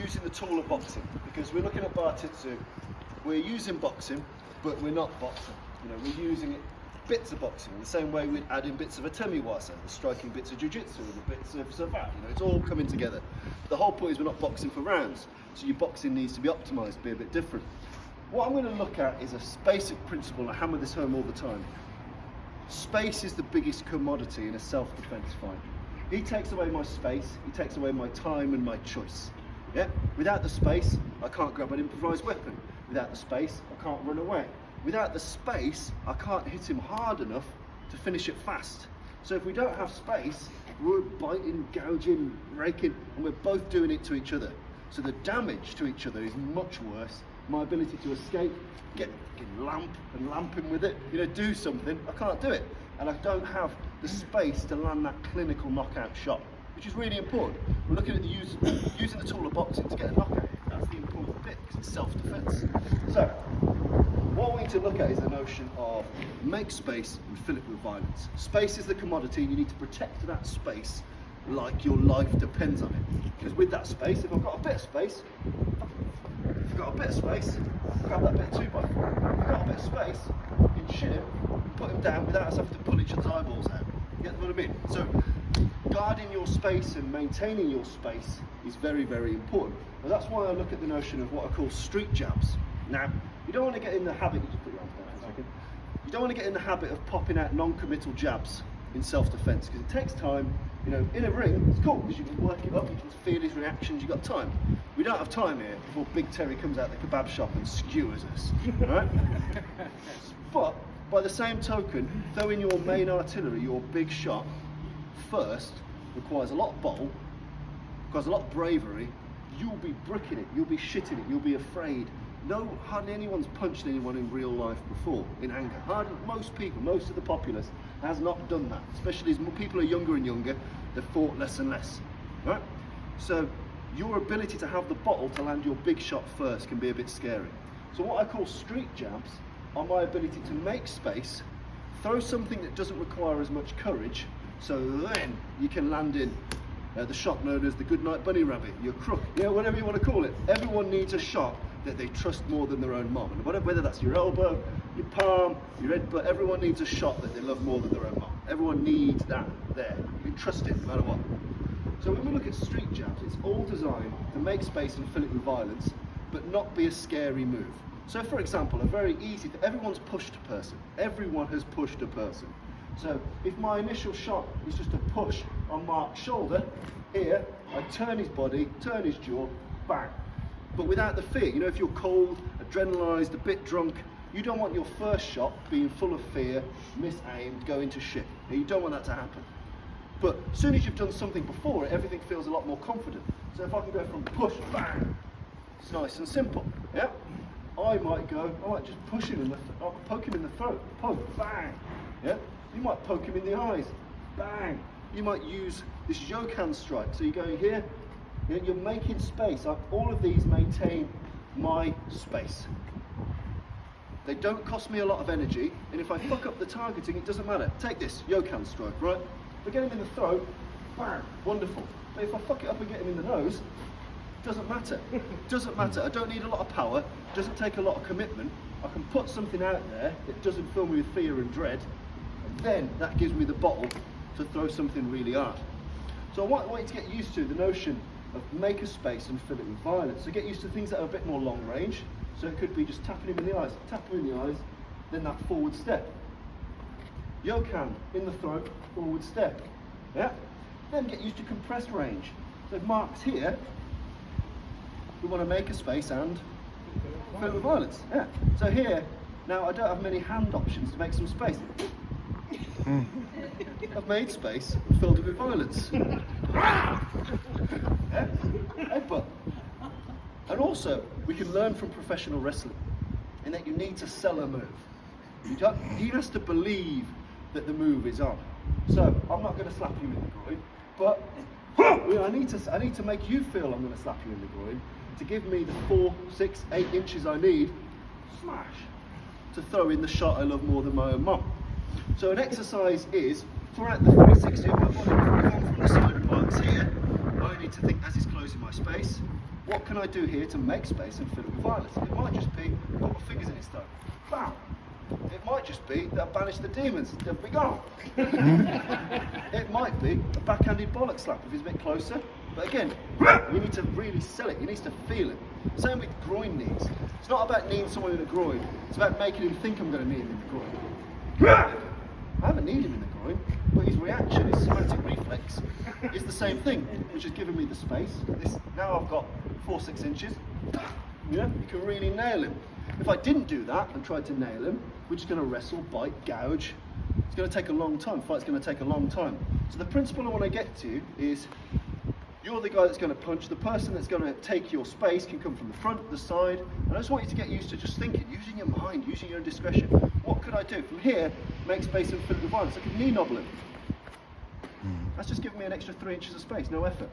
using the tool of boxing, because we're looking at Bartitsucon. We're using boxing, but we're not boxing. You know, we're using it, bits of boxing, in the same way we'd add in bits of atemiwasa, the striking bits of jiu-jitsu, and the bits of savate. You know, it's all coming together. The whole point is we're not boxing for rounds, so your boxing needs to be optimised, be a bit different. What I'm going to look at is a basic principle, and I hammer this home all the time. Space is the biggest commodity in a self-defense fight. He takes away my space, he takes away my time and my choice. Yeah? Without the space, I can't grab an improvised weapon. Without the space, I can't run away. Without the space, I can't hit him hard enough to finish it fast. So if we don't have space, we're biting, gouging, raking, and we're both doing it to each other. So the damage to each other is much worse. My ability to escape, get lamp him with it, you know, do something, I can't do it. And I don't have the space to land that clinical knockout shot, which is really important. We're looking at using the tool of boxing to get a knockout. That's the important bit, because it's self-defense. So, what we need to look at is the notion of make space and fill it with violence. Space is the commodity, and you need to protect that space like your life depends on it. Because with that space, if I've got a bit of space, grab that bit of 2x4. If I've got a bit of space, you can shit him, put him down without us having to pull each other's eyeballs out. You get what I mean? So, guarding your space and maintaining your space is very, very important. And that's why I look at the notion of what I call street jabs. Now, you don't want to get in the habit, you don't want to get in the habit of popping out non-committal jabs in self-defense, because it takes time. You know, in a ring, it's cool because you can work it up, you can feel his reactions, you've got time. We don't have time here before Big Terry comes out the kebab shop and skewers us, right? But by the same token, throwing your main artillery, your big shot, first requires a lot of bowl, requires a lot of bravery. You'll be bricking it, you'll be shitting it, you'll be afraid. Hardly anyone's punched anyone in real life before, in anger. Most of the populace has not done that. Especially as people are younger and younger, they've fought less and less, right? So your ability to have the bottle to land your big shot first can be a bit scary. So what I call street jabs are my ability to make space, throw something that doesn't require as much courage, so then you can land in the shot known as the goodnight bunny rabbit, your crook, whatever you want to call it. Everyone needs a shot that they trust more than their own mom. And whether that's your elbow, your palm, your headbutt, everyone needs a shot that they love more than their own mom. Everyone needs that there. You can trust it no matter what. So when we look at street jabs, it's all designed to make space and fill it with violence, but not be a scary move. So for example, a very easy thing, everyone's pushed a person. Everyone has pushed a person. So if my initial shot is just a push on Mark's shoulder, here, I turn his body, turn his jaw, bang. But without the fear. You know, if you're cold, adrenalised, a bit drunk, you don't want your first shot being full of fear, misaimed, going to shit. You don't want that to happen. But as soon as you've done something before it, everything feels a lot more confident. So if I can go from push, bang, it's nice and simple. Yeah? I might just push him poke him in the throat, poke, bang. Yeah? You might poke him in the eyes, bang. You might use this yoke hand strike. So you're going here, you're making space. All of these maintain my space. They don't cost me a lot of energy, and if I fuck up the targeting, it doesn't matter. Take this, yoke hand strike, right? If I get him in the throat, bang, wonderful. But if I fuck it up and get him in the nose, doesn't matter. Doesn't matter. I don't need a lot of power, doesn't take a lot of commitment. I can put something out there that doesn't fill me with fear and dread, and then that gives me the bottle to throw something really hard. So I want you to get used to the notion of make a space and fill it with violence. So get used to things that are a bit more long range. So it could be just tapping him in the eyes, tap him in the eyes, then that forward step. Yoke hand in the throat, forward step. Yeah? Then get used to compressed range. So if Mark's here, we want to make a space and fill it with violence. Yeah. So here, now I don't have many hand options to make some space. I've made space and filled it with violence. Yeah? Headbutt. And also, we can learn from professional wrestling in that you need to sell a move. He has to believe that the move is on. So I'm not going to slap you in the groin, but I need to make you feel I'm going to slap you in the groin to give me the 4, 6, 8 inches I need, smash, to throw in the shot I love more than my own mum. So an exercise is, throughout the 360 of my body, come from the side parts here, I need to think, as he's closing my space, what can I do here to make space and fill it with violence? It might just be, put my fingers in his toe. Bam! It might just be that I banish the demons, they'll be gone. It might be a backhanded bollock slap if he's a bit closer. But again, you need to really sell it, he needs to feel it. Same with groin knees. It's not about kneeing someone in the groin, it's about making him think I'm going to knee him in the groin. I haven't kneed him in the groin, but his reaction, his somatic reflex, is the same thing, which has given me the space. Now I've got 4-6 inches. You know, you can really nail him. If I didn't do that and tried to nail him, we're just going to wrestle, bite, gouge. It's going to take a long time. Fight's going to take a long time. So the principle I want to get to is, you're the guy that's going to punch. The person that's going to take your space can come from the front, the side. And I just want you to get used to just thinking, using your mind, using your own discretion. What could I do from here? Make space and fill it with violence. I could knee nobble him. That's just giving me an extra 3 inches of space, no effort.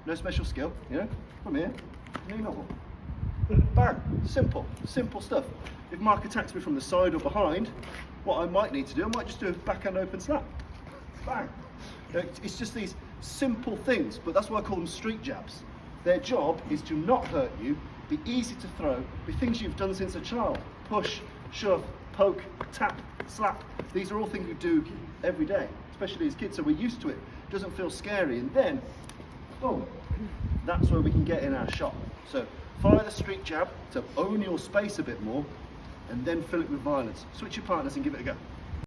No special skill, you know? From here, knee nobble. Bang, simple stuff. If Mark attacks me from the side or behind, what I might need to do, I might just do a backhand open slap. Bang. It's just these simple things, but that's why I call them street jabs. Their job is to not hurt you, be easy to throw, be things you've done since a child. Push, shove, poke, tap, slap. These are all things we do every day, especially as kids, so we're used to it. It doesn't feel scary, and then, boom, that's where we can get in our shot. So fire the street jab to own your space a bit more, and then fill it with violence. Switch your partners and give it a go.